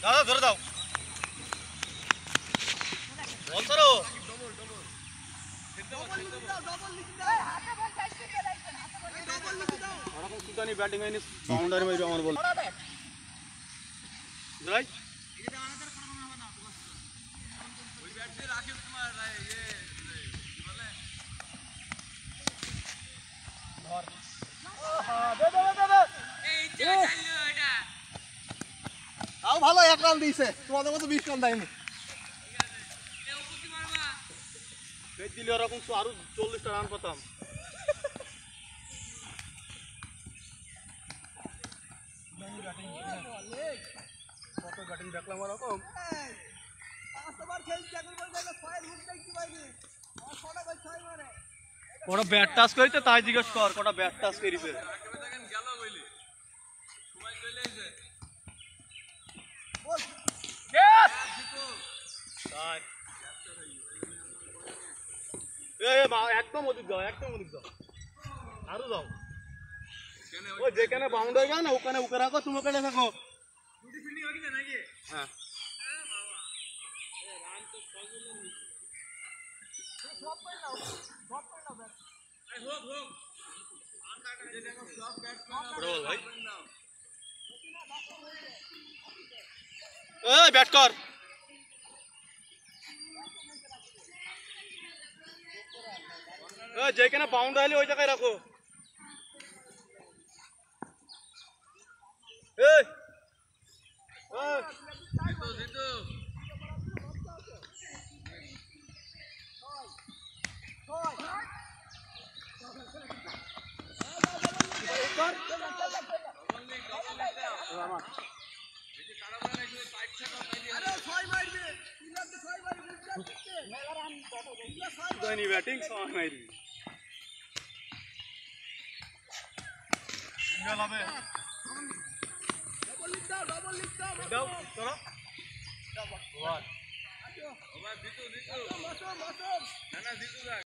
দাদা ধরে দাও বল ছাড়ো ওরকম সুতানি ব্যাটিং আইনি বাউন্ডারি মাইরো আমার বল রাইট ওই ব্যাট দিয়ে রাখে তোমার ইয়ে বলে ধর দে দে দে দে এই যে চাইলো এটা তাও ভালো এক রান দিয়েছে তোমাদের মতো 20 রান দেয়নি ঠিক আছে এ উপতি মারবা বেচ দিলে এরকম তো আরো 40 টা রান পেতাম কত ব্যাটিং দেখলাম এরকম পাঁচবার খেলছি এখন বল দেখো 6 রুট দেখতে পাইনি আর 6টা বল 6 মারে কোন ব্যাট টাচ কইতে তাই জিজ্ঞেস কর কোন ব্যাট টাচ করিবে আগে দেখেন গেল কইলে সময় চলে আইছে বল ইয়েস তাই একদম ওদিক যাও আরো যাও ওই যেখানে বাউন্ড হয়ে গেল না ওখানে উকে রাখো তুমি ওখানে থাকো দুটি ফিল্ডিং হয়ে গেছে নাকি হ্যাঁ রান তো সবগুলো নি সব করে নাও ব্যাট এই হোক আন কাটা যে দেখো সব ব্যাট বড় ভাই এই ব্যাট কর যেখানে বাউন্ড হইলে ওই জায়গায় রাখো এই জিতু ব্যাটিং সময় মাইরি ডাবল লিখ দাও